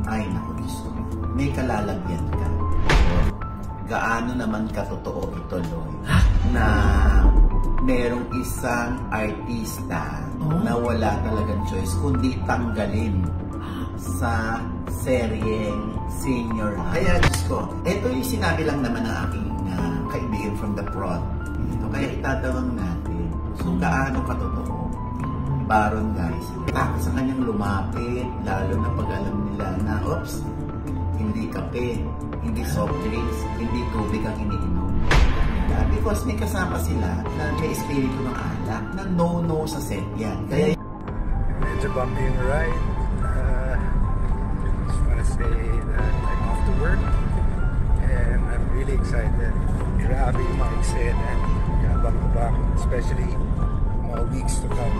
Ay, naku, Diyos ko. May kalalagyan ka. Gaano naman katotoo ito, Lloyd, na merong isang artista na wala talagang choice kundi tanggalin sa seryeng Senior. Kaya, Diyos ko, ito yung sinabi lang naman ng aking kaibigan from the prod. Kaya itatawang natin. So, gaano katotoo? Baron, guys. Takot sa kanyang lumapit, lalo na pag alam nila na, oops, hindi kape, hindi soft drinks, hindi tubig ang iniinom. Because may kasama sila na may espiritu ng alak na no-no sa set yan. Kaya medyo bumpy yung ride. Just wanna say that I'm off to work and I'm really excited. Grabe yung mga eksena. Kabang-kabang, especially mga weeks to come.